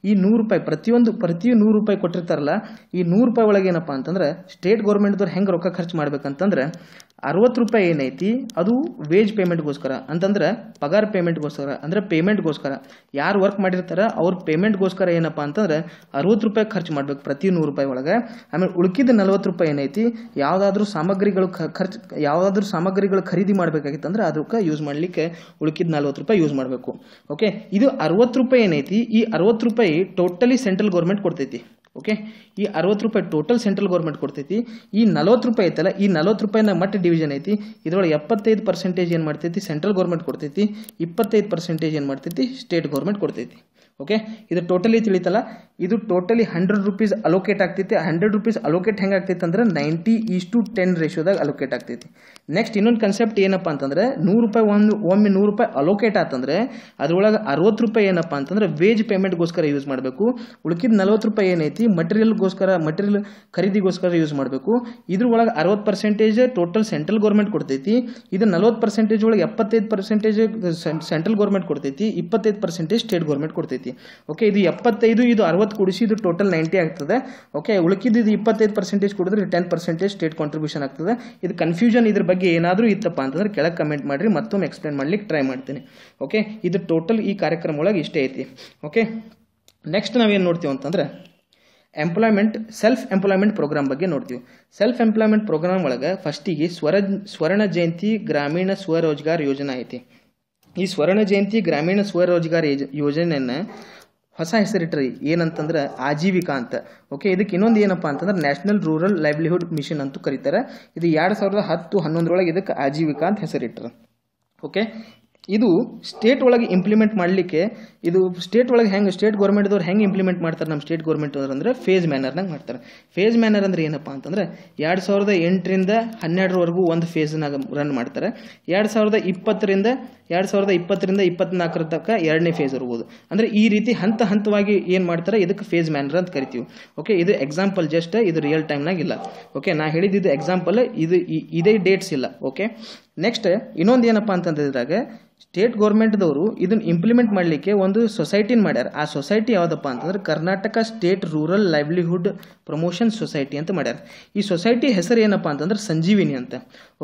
ಈ 100 ರೂಪಾಯಿ ಪ್ರತಿ 100 ರೂಪಾಯಿ ಕೊಟ್ಟಿರ್ತಾರಲ್ಲ, ಈ 100 ರೂಪಾಯಿ ಒಳಗೆ ಏನಪ್ಪ ಅಂತಂದ್ರೆ ಸ್ಟೇಟ್ ಗೌರ್ಮೆಂಟ್ದವ್ರು ಹೆಂಗೆ ರೊಕ್ಕ ಖರ್ಚು ಮಾಡ್ಬೇಕಂತಂದ್ರೆ 60 ರೂಪಾಯಿ ಏನೈತಿ ಅದು ವೇಜ್ ಪೇಮೆಂಟ್ಗೋಸ್ಕರ ಅಂತಂದ್ರೆ ಪಗಾರ ಪೇಮೆಂಟ್ಗೋಸ್ಕರ ಅಂದ್ರೆ ಪೇಮೆಂಟ್ಗೋಸ್ಕರ ಯಾರು ವರ್ಕ್ ಮಾಡಿರ್ತಾರೆ ಅವ್ರ ಪೇಮೆಂಟ್ಗೋಸ್ಕರ ಏನಪ್ಪ ಅಂತಂದ್ರೆ 60 ರೂಪಾಯಿ ಖರ್ಚು ಮಾಡ್ಬೇಕು ಪ್ರತಿ 100 ರೂಪಾಯಿ ಒಳಗೆ. ಆಮೇಲೆ ಉಳ್ಕಿದ 40 ರೂಪಾಯಿ ಏನೈತಿ ಯಾವುದಾದ್ರೂ ಸಾಮಗ್ರಿಗಳು ಖರೀದಿ ಮಾಡಬೇಕಾಗಿತ್ತು ಅಂದ್ರೆ ಅದಕ್ಕೆ ಯೂಸ್ ಮಾಡಲಿಕ್ಕೆ ಉಳ್ಕಿದ 40 ರೂಪಾಯಿ ಯೂಸ್ ಮಾಡಬೇಕು. ಓಕೆ, ಇದು 60 ರೂಪಾಯಿ ಏನೈತಿ ಈ 60 ರೂಪಾಯಿ ಟೋಟಲಿ ಸೆಂಟ್ರಲ್ ಗೌರ್ಮೆಂಟ್ ಕೊಡ್ತೈತಿ. ಓಕೆ, ಈ 60 ರೂಪಾಯಿ ಟೋಟಲ್ ಸೆಂಟ್ರಲ್ ಗೌರ್ಮೆಂಟ್ ಕೊಡ್ತೈತಿ. ಈ 40 ರೂಪಾಯಿ ಐತಲ್ಲ, ಈ 40 ರೂಪಾಯಿನ ಮಟ್ಟ ಡಿವಿಷನ್ ಐತಿ. ಇದರೊಳಗೆ 75% ಏನು ಮಾಡ್ತೈತಿ ಸೆಂಟ್ರಲ್ ಗೌರ್ಮೆಂಟ್ ಕೊಡ್ತೈತಿ, 25% ಏನು ಮಾಡ್ತೈತಿ ಸ್ಟೇಟ್ ಗೌರ್ಮೆಂಟ್ ಕೊಡ್ತೈತಿ. ಓಕೆ, ಇದು ಟೋಟಲಿ ತಿಳಿತಲ್ಲ, ಇದು ಟೋಟಲಿ 100 rupees ಅಲೋಕೇಟ್ ಆಗ್ತೈತಿ. 100 rupees ಅಲೋಕೇಟ್ ಹೆಂಗೆ ಆಗ್ತೈತಿ ಅಂದ್ರೆ 90:10 ರೇಷಿಯೋದಾಗ ಅಲೋಕೇಟ್ ಆಗ್ತೈತಿ. ನೆಕ್ಸ್ಟ್ ಇನ್ನೊಂದು ಕನ್ಸೆಪ್ಟ್ ಏನಪ್ಪ ಅಂತಂದ್ರೆ 100 ರೂಪಾಯಿ ಒಮ್ಮೆ 100 ರೂಪಾಯಿ ಅಲೋಕೇಟ್ ಆತಂದ್ರೆ ಅದ್ರೊಳಗೆ 60 ರೂಪಾಯಿ ಏನಪ್ಪ ಅಂತಂದ್ರೆ ವೇಜ್ ಪೇಮೆಂಟ್ಗೋಸ್ಕರ ಯೂಸ್ ಮಾಡಬೇಕು. ಉಳಿಕಿದ 40 ರೂಪಾಯಿ ಏನೈತಿ ಮಟೀರಿಯಲ್ ಖರೀದಿಗೋಸ್ಕರ ಯೂಸ್ ಮಾಡಬೇಕು. ಇದ್ರೊಳಗೆ 60% ಟೋಟಲ್ ಸೆಂಟ್ರಲ್ ಗೌರ್ಮೆಂಟ್ ಕೊಡ್ತೈತಿ. ಇದು 40% ಒಳಗೆ 75% ಸೆಂಟ್ರಲ್ ಗೌರ್ಮೆಂಟ್ ಕೊಡ್ತೈತಿ, 25% ಸ್ಟೇಟ್ ಗೌರ್ಮೆಂಟ್ ಕೊಡ್ತೈತಿ. ಓಕೆ, ಇದು 75 ಇದು 60 ಕೂಡಿಸಿ ಇದು ಟೋಟಲ್ 90 ಆಗ್ತದೆ. ಓಕೆ, ಉಳಿಕಿದ್ದು ಇದು 25% ಕೊಡಿದ್ರೆ 10% ಸ್ಟೇಟ್ ಕಾಂಟ್ರಿಬ್ಯೂಷನ್ ಆಗ್ತದೆ. ಇದು ಕನ್ಫ್ಯೂಷನ್ ಇದ್ರ ಬಗ್ಗೆ ಏನಾದರೂ ಇತ್ತಪ್ಪ ಅಂತಂದ್ರೆ ಕೆಳಗೆ ಕಮೆಂಟ್ ಮಾಡಿರಿ, ಮತ್ತೊಮ್ಮೆ ಎಕ್ಸ್ಪ್ಲೇನ್ ಮಾಡ್ಲಿಕ್ಕೆ ಟ್ರೈ ಮಾಡ್ತೀನಿ. ಓಕೆ, ಇದು ಟೋಟಲ್ ಈ ಕಾರ್ಯಕ್ರಮ ಒಳಗೆ ಇಷ್ಟೇ ಐತಿ. ಓಕೆ, ನೆಕ್ಸ್ಟ್ ನಾವೇನು ನೋಡ್ತೀವಿ ಅಂತಂದ್ರೆ ಸೆಲ್ಫ್ ಎಂಪ್ಲಾಯ್ಮೆಂಟ್ ಪ್ರೋಗ್ರಾಮ್ ಬಗ್ಗೆ ನೋಡ್ತೀವಿ. ಸೆಲ್ಫ್ ಎಂಪ್ಲಾಯ್ಮೆಂಟ್ ಪ್ರೋಗ್ರಾಮ್ ಒಳಗೆ ಫಸ್ಟಿಗೆ ಸ್ವರ್ಣ ಜಯಂತಿ ಗ್ರಾಮೀಣ ಸ್ವರೋಜ್ಗಾರ್ ಯೋಜನಾ ಐತಿ. ಈ ಸ್ವರ್ಣ ಜಯಂತಿ ಗ್ರಾಮೀಣ ಸ್ವರೋಜ್ಗಾರ್ ಯೋಜನೆಯನ್ನು ಹೊಸ ಹೆಸರಿಟ್ರಿ ಏನಂತಂದ್ರೆ ಆಜೀವಿಕಾ ಅಂತ. ಓಕೆ, ಇದಕ್ಕೆ ಇನ್ನೊಂದು ಏನಪ್ಪ ಅಂತಂದ್ರೆ ನ್ಯಾಷನಲ್ ರೂರಲ್ ಲೈವ್ಲಿಹುಡ್ ಮಿಷನ್ ಅಂತೂ ಕರೀತಾರೆ. ಇದು 2010-11 ಇದಕ್ಕೆ ಆಜೀವಿಕಾ ಅಂತ ಹೆಸರಿಟ್ರು. ಓಕೆ, ಇದು ಸ್ಟೇಟ್ ಒಳಗೆ ಇಂಪ್ಲಿಮೆಂಟ್ ಮಾಡಲಿಕ್ಕೆ ಇದು ಸ್ಟೇಟ್ ಒಳಗೆ ಸ್ಟೇಟ್ ಗೌರ್ಮೆಂಟ್ದವ್ರು ಹೆಂಗೆ ಇಂಪ್ಲಿಮೆಂಟ್ ಮಾಡ್ತಾರೆ ನಮ್ಮ ಸ್ಟೇಟ್ ಗೌರ್ಮೆಂಟ್ ಅಂದ್ರೆ ಫೇಸ್ ಮ್ಯಾನರ್ನಾಗ ಮಾಡ್ತಾರೆ. ಫೇಸ್ ಮ್ಯಾನರ್ ಅಂದ್ರೆ ಏನಪ್ಪ ಅಂತಂದ್ರೆ 2008ರಿಂದ 12 ಒಂದು ಫೇಸ್ನಾಗ ರನ್ ಮಾಡ್ತಾರೆ. 2020ರಿಂದ 24 ತನಕ ಎರಡನೇ ಫೇಸ್ ಇರ್ಬೋದು. ಅಂದರೆ ಈ ರೀತಿ ಹಂತವಾಗಿ ಏನು ಮಾಡ್ತಾರೆ ಇದಕ್ಕೆ ಫೇಸ್ ಮ್ಯಾನರ್ ಅಂತ ಕರಿತೀವಿ. ಓಕೆ, ಇದು ಎಕ್ಸಾಂಪಲ್ ಜಸ್ಟ್, ಇದು ರಿಯಲ್ ಟೈಮ್ನಾಗ ಇಲ್ಲ. ಓಕೆ, ನಾ ಹೇಳಿದ್ದು ಎಕ್ಸಾಂಪಲ್, ಇದೇ ಡೇಟ್ಸ್ ಇಲ್ಲ. ಓಕೆ, ನೆಕ್ಸ್ಟ್ ಇನ್ನೊಂದು ಏನಪ್ಪ ಅಂತಂದಿದ್ರಾಗ ಸ್ಟೇಟ್ ಗೌರ್ಮೆಂಟ್ದವರು ಇದನ್ನು ಇಂಪ್ಲಿಮೆಂಟ್ ಮಾಡಲಿಕ್ಕೆ ಒಂದು ಸೊಸೈಟಿನ ಮಾಡ್ಯಾರ. ಆ ಸೊಸೈಟಿ ಯಾವುದಪ್ಪ ಅಂತಂದ್ರೆ Karnataka state rural livelihood promotion society ಅಂತ ಮಾಡ್ಯಾರ. ಈ ಸೊಸೈಟಿ ಹೆಸರು ಏನಪ್ಪ ಅಂತಂದ್ರೆ ಸಂಜೀವಿನಿ ಅಂತ.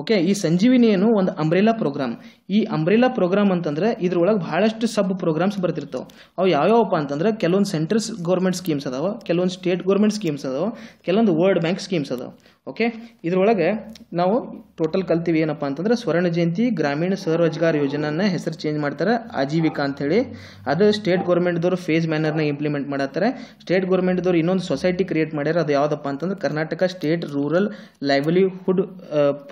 ಓಕೆ, ಈ ಸಂಜೀವಿನಿ ಏನು ಒಂದು ಅಂಬ್ರೆಲಾ ಪ್ರೋಗ್ರಾಮ್. ಈ ಅಂಬ್ರೆಲಾ ಪ್ರೋಗ್ರಾಮ್ ಅಂತಂದ್ರೆ ಇದ್ರೊಳಗೆ ಬಹಳಷ್ಟು ಸಬ್ ಪ್ರೋಗ್ರಾಮ್ಸ್ ಬರ್ತಿರ್ತಾವೆ. ಅವು ಯಾವ್ಯಾವಪ್ಪ ಅಂತಂದ್ರೆ ಕೆಲವೊಂದು ಸೆಂಟ್ರಲ್ ಗೌರ್ಮೆಂಟ್ ಸ್ಕೀಮ್ಸ್ ಅದಾವ, ಕೆಲವೊಂದು ಸ್ಟೇಟ್ ಗೌರ್ಮೆಂಟ್ ಸ್ಕೀಮ್ಸ್ ಅದಾವ, ಕೆಲವೊಂದು ವರ್ಲ್ಡ್ ಬ್ಯಾಂಕ್ ಸ್ಕೀಮ್ಸ್ ಅದಾವ. ಓಕೆ, ಇದ್ರೊಳಗೆ ನಾವು ಟೋಟಲ್ ಕಲ್ತೀವಿ ಏನಪ್ಪ ಅಂತಂದ್ರೆ ಸ್ವರ್ಣ ಜಯಂತಿ ಗ್ರಾಮೀಣ ಸ್ವರೋಜ್ಗಾರ್ ಯೋಜನೆನ ಹೆಸರು ಚೇಂಜ್ ಮಾಡ್ತಾರೆ ಆಜೀವಿಕಾ ಅಂತೇಳಿ. ಅದು ಸ್ಟೇಟ್ ಗೌರ್ಮೆಂಟ್ದವರು ಫೇಸ್ ಮ್ಯಾನರ್ನ ಇಂಪ್ಲಿಮೆಂಟ್ ಮಾಡತ್ತಾರೆ. ಸ್ಟೇಟ್ ಗೌರ್ಮೆಂಟ್ದವ್ರು ಇನ್ನೊಂದು ಸೊಸೈಟಿ ಕ್ರಿಯೇಟ್ ಮಾಡ್ಯಾರ. ಅದು ಯಾವುದಪ್ಪ ಅಂತಂದ್ರೆ Karnataka state rural livelihood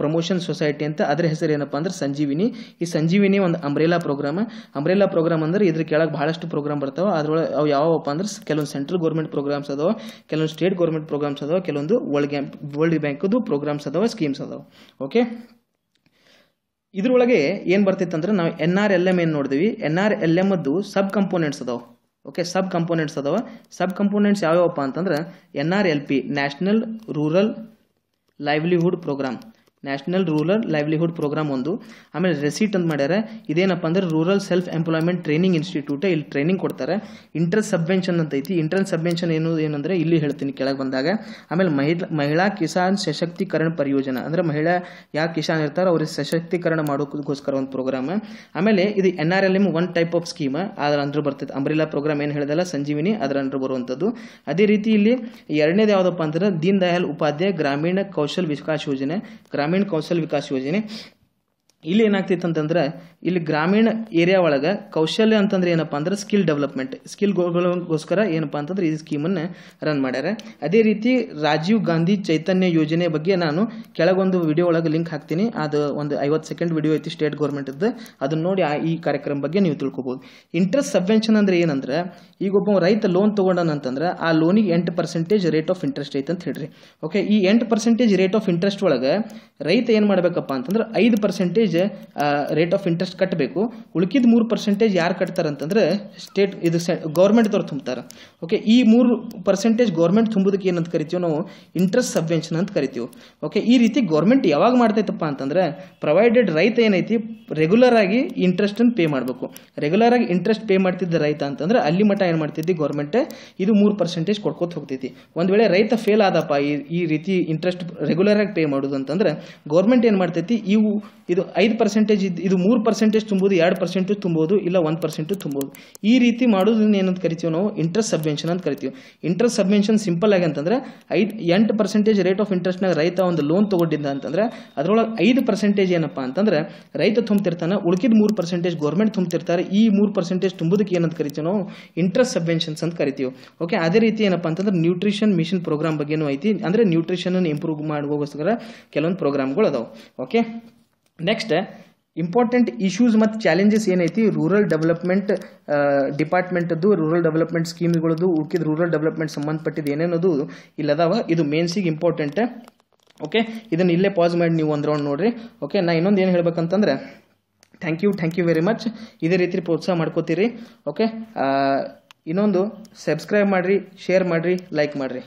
promotion society ಅಂತ. ಅದ್ರ ಹೆಸರು ಏನಪ್ಪ ಅಂದ್ರೆ ಸಂಜೀವಿನಿ. ಈ ಸಂಜೀವಿನಿ ಒಂದು ಅಂಬ್ರೆಲಾ ಪ್ರೋಗ್ರಾಮ್ ಅಂದ್ರೆ ಇದ್ರ ಕೆಳಗೆ ಬಹಳಷ್ಟು ಪ್ರೋಗ್ರಾಮ್ ಬರ್ತಾವೆ. ಅದ್ರೊಳಗೆ ಅವು ಯಾವಪ್ಪ ಅಂದ್ರೆ ಕೆಲವೊಂದು ಸೆಂಟ್ರಲ್ ಗೌರ್ಮೆಂಟ್ ಪ್ರೋಗ್ರಾಮ್ಸ್ ಅದಾವ, ಕೆಲವೊಂದು ಸ್ಟೇಟ್ ಗೌರ್ಮೆಂಟ್ ಪ್ರೋಗ್ರಾಮ್ಸ್ ಅದಾವ, ಕೆಲವೊಂದು ವರ್ಲ್ಡ್ ಬ್ಯಾಂಕ್ದು ಪ್ರೋಗ್ರಾಮ್ಸ್ ಅದಾವ, ಸ್ಕೀಮ್ಸ್ ಅದಾವ. ಓಕೆ, ಇದ್ರೊಳಗೆ ಏನು ಬರ್ತಿತ್ತು ಅಂದ್ರೆ ನಾವು NRLM ಏನು ನೋಡಿದ್ವಿ, NRLM ಅದು ಸಬ್ ಕಂಪೋನೆಂಟ್ಸ್ ಅದಾವೆ. ಓಕೆ, ಸಬ್ ಕಂಪೋನೆಂಟ್ಸ್ ಅದಾವೆ. ಸಬ್ ಕಂಪೋನೆಂಟ್ಸ್ ಯಾವ್ಯಾವಪ್ಪ ಅಂತಂದ್ರೆ NRLP, national rural livelihood program, national rural livelihood program ಒಂದು. ಆಮೇಲೆ ರೆಸಿಟ್ ಅಂತ ಮಾಡ್ಯಾರ, ಇದೇನಪ್ಪ ಅಂದ್ರೆ rural self employment training institute, ಇಲ್ಲಿ ಟ್ರೈನಿಂಗ್ ಕೊಡ್ತಾರೆ. ಇಂಟರ್ ಸಬ್ವೆನ್ಷನ್ ಅಂತ ಐತಿ. ಇಂಟರ್ ಸಬ್ವೆನ್ಷನ್ ಏನಂದ್ರೆ ಇಲ್ಲಿ ಹೇಳ್ತೀನಿ ಕೆಳಗೆ ಬಂದಾಗ. ಆಮೇಲೆ ಮಹಿಳಾ ಕಿಸಾನ್ ಸಶಕ್ತೀಕರಣ ಪರಿಯೋಜನಾ, ಅಂದ್ರೆ ಮಹಿಳಾ ಯಾರು ಕಿಸಾನ್ ಇರ್ತಾರೋ ಅವ್ರಿಗೆ ಸಶಕ್ತೀಕರಣ ಮಾಡೋಕ್ಕೋಸ್ಕರ ಒಂದು ಪ್ರೋಗ್ರಾಮ್. ಆಮೇಲೆ ಇದು NRLM one type of scheme, ಅದ್ರ ಅಂಡರ್ ಬರ್ತೈತೆ. ಅಂಬ್ರಿಲಾ ಪ್ರೋಗ್ರಾಮ್ ಏನು ಹೇಳಿದಲ್ಲ ಸಂಜೀವಿನಿ, ಅದರ ಅಂಡರ್ ಬರುವಂಥದ್ದು. ಅದೇ ರೀತಿ ಇಲ್ಲಿ ಎರಡನೇದು ಯಾವುದಪ್ಪ ಅಂದ್ರೆ ದೀನ್ ದಯಾಳ್ ಉಪಾಧ್ಯಾಯ ಗ್ರಾಮೀಣ ಕೌಶಲ್ ವಿಕಾಸ್ ಯೋಜನೆ, ಗ್ರಾಮೀಣ ಕೌಶಲ್ ವಿಕಾಸ್ ಯೋಜನೆ. ಇಲ್ಲಿ ಏನಾಗ್ತಿತ್ತು ಅಂತಂದ್ರೆ ಇಲ್ಲಿ ಗ್ರಾಮೀಣ ಏರಿಯಾ ಒಳಗೆ ಕೌಶಲ್ಯ ಅಂತಂದ್ರೆ ಏನಪ್ಪಾ ಅಂದ್ರೆ ಸ್ಕಿಲ್ ಡೆವಲಪ್ಮೆಂಟ್, ಸ್ಕಿಲ್ಗೋಸ್ಕರ ಏನಪ್ಪಾ ಅಂತಂದ್ರೆ ಈ ಸ್ಕೀಮನ್ನು ರನ್ ಮಾಡ್ಯಾರ. ಅದೇ ರೀತಿ ರಾಜೀವ್ ಗಾಂಧಿ ಚೈತನ್ಯ ಯೋಜನೆ ಬಗ್ಗೆ ನಾನು ಕೆಳಗೊಂದು ವಿಡಿಯೋ ಒಳಗೆ ಲಿಂಕ್ ಹಾಕ್ತೀನಿ. ಅದು ಒಂದು 50 ಸೆಕೆಂಡ್ ವಿಡಿಯೋ ಐತಿ ಸ್ಟೇಟ್ ಗೌರ್ಮೆಂಟ್ ಇದ್ದು, ಅದನ್ನ ನೋಡಿ ಈ ಕಾರ್ಯಕ್ರಮ ಬಗ್ಗೆ ನೀವು ತಿಳ್ಕೊಬಹುದು. ಇಂಟ್ರೆಸ್ಟ್ ಸಬ್ವೆನ್ಷನ್ ಅಂದ್ರೆ ಏನಂದ್ರೆ ಈಗ ಒಬ್ಬ ರೈತ ಲೋನ್ ತಗೊಂಡನಂತಂದ್ರೆ ಆ ಲೋನಿಗೆ 8% ರೇಟ್ ಆಫ್ ಇಂಟ್ರೆಸ್ಟ್ ಐತೆ ಅಂತ ಹೇಳ್ರಿ. ಓಕೆ, ಈ 8% ರೇಟ್ ಆಫ್ ಇಂಟ್ರೆಸ್ಟ್ ಒಳಗೆ ರೈತ ಏನು ಮಾಡಬೇಕಪ್ಪ ಅಂತಂದ್ರೆ 5% ರೇಟ್ ಆಫ್ ಇಂಟ್ರೆಸ್ಟ್ ಕಟ್ಟಬೇಕು. ಉಳಿಕಿದ 3% ಯಾರು ಕಟ್ತಾರೆ ಅಂತಂದ್ರೆ ಸ್ಟೇಟ್ ಇದು ಗೌರ್ಮೆಂಟ್ ದವ್ರು ತುಂಬ್ತಾರೆ. ಓಕೆ, ಈ 3% ಗೌರ್ಮೆಂಟ್ ತುಂಬುದಕ್ಕೆ ಏನಂತ ಕರಿತೀವಿ ನಾವು ಇಂಟ್ರೆಸ್ಟ್ ಸಬ್ವೆನ್ಷನ್ ಅಂತ ಕರಿತೀವಿ. ಓಕೆ, ಈ ರೀತಿ ಗೌರ್ಮೆಂಟ್ ಯಾವಾಗ ಮಾಡ್ತೈತಪ್ಪ ಅಂತಂದ್ರೆ ಪ್ರೊವೈಡೆಡ್ ರೈತ ಏನೈತಿ ರೆಗ್ಯುಲರ್ ಆಗಿ ಇಂಟ್ರೆಸ್ಟ್ ಅನ್ನು ಪೇ ಮಾಡಬೇಕು. ರೆಗ್ಯುಲರ್ ಆಗಿ ಇಂಟ್ರೆಸ್ಟ್ ಪೇ ಮಾಡ್ತಿದ್ದ ರೈತ ಅಂತಂದ್ರೆ ಅಲ್ಲಿ ಮಟ್ಟ ಏನು ಮಾಡ್ತಿದ್ದಿ ಗೌರ್ಮೆಂಟ್ ಇದು 3% ಕೊಡ್ಕೋತ ಹೋಗ್ತೈತಿ. ಒಂದ್ ವೇಳೆ ರೈತ ಫೇಲ್ ಆದಪ್ಪ ಈ ರೀತಿ ಇಂಟ್ರೆಸ್ಟ್ ರೆಗ್ಯುಲರ್ ಆಗಿ ಪೇ ಮಾಡೋದು ಅಂತಂದ್ರೆ ಗೌರ್ಮೆಂಟ್ ಏನು ಮಾಡ್ತೈತಿ ಇದು 5% ಇದು 3% ತುಂಬೋದು, 2% ತುಂಬೋದು, ಇಲ್ಲ 1% ತುಂಬೋದು. ಈ ರೀತಿ ಮಾಡೋದನ್ನ ಏನಂತ ಕರಿತೀವಿ ನಾವು ಇಂಟ್ರೆಸ್ಟ್ ಸಬ್ವೆನ್ಷನ್ ಅಂತ ಕರಿತೀವಿ. ಇಂಟ್ರೆಸ್ಟ್ ಸಬ್ವೆನ್ಷನ್ ಸಿಂಪಲ್ ಆಗಿ ಅಂತಂದ್ರೆ 8% ರೇಟ್ ಆಫ್ ಇಂಟ್ರೆಸ್ಟ್ನಾಗ ರೈತ ಒಂದು ಲೋನ್ ತಗೊಂಡಿದ್ದ ಅಂತಂದ್ರೆ ಅದರೊಳಗೆ 5% ಏನಪ್ಪಾ ಅಂತಂದ್ರೆ ರೈತ ತುಂಬ್ತಿರ್ತಾನೆ, ಉಳಿಕಿದ 3% ಗೌರ್ಮೆಂಟ್ ತುಂಬ್ತಿರ್ತಾರೆ. ಈ 3% ತುಂಬುದಕ್ಕೆ ಏನಂತ ಕರಿತೀವಿ ನಾವು ಇಂಟ್ರೆಸ್ಟ್ ಸಬ್ವೆನ್ಷನ್ಸ್ ಅಂತ ಕರಿತೀವಿ. ಓಕೆ, ಅದೇ ರೀತಿ ಏನಪ್ಪಾ ಅಂತಂದ್ರೆ ನ್ಯೂಟ್ರಿಷನ್ ಮಿಷನ್ ಪ್ರೋಗ್ರಾಮ್ ಬಗ್ಗೆನೂ ಐತಿ. ಅಂದ್ರೆ ನ್ಯೂಟ್ರಿಷನ್ ಇಂಪ್ರೂವ್ ಮಾಡೋಗೋಸ್ಕರ ಕೆಲವೊಂದು ಪ್ರೋಗ್ರಾಮ್ಗಳು ಅದಾವೆ. ಓಕೆ, ನೆಕ್ಸ್ಟ್ ಇಂಪಾರ್ಟೆಂಟ್ ಇಶ್ಯೂಸ್ ಮತ್ತು ಚಾಲೆಂಜಸ್ ಏನೈತಿ ರೂರಲ್ ಡೆವಲಪ್ಮೆಂಟ್ ಡಿಪಾರ್ಟ್ಮೆಂಟ್ದು, ರೂರಲ್ ಡೆವಲಪ್ಮೆಂಟ್ ಸ್ಕೀಮ್ಗಳದ್ದು, ಉಳ್ಕಿದ ರೂರಲ್ ಡೆವಲಪ್ಮೆಂಟ್ ಸಂಬಂಧಪಟ್ಟಿದ್ದು ಏನೇನದು ಇಲ್ಲದಾವ. ಇದು ಮೇನ್ಸಿಗೆ ಇಂಪಾರ್ಟೆಂಟ್. ಓಕೆ, ಇದನ್ನು ಇಲ್ಲೇ ಪಾಸ್ ಮಾಡಿ ನೀವು ಒಂದು ರೌಂಡ್ ನೋಡ್ರಿ. ಓಕೆ, ನಾ ಇನ್ನೊಂದು ಏನು ಹೇಳ್ಬೇಕಂತಂದ್ರೆ ಥ್ಯಾಂಕ್ ಯು ವೆರಿ ಮಚ್. ಇದೇ ರೀತಿ ಪ್ರೋತ್ಸಾಹ ಮಾಡ್ಕೋತೀರಿ. ಓಕೆ, ಇನ್ನೊಂದು ಸಬ್ಸ್ಕ್ರೈಬ್ ಮಾಡಿರಿ, ಶೇರ್ ಮಾಡಿರಿ, ಲೈಕ್ ಮಾಡಿರಿ.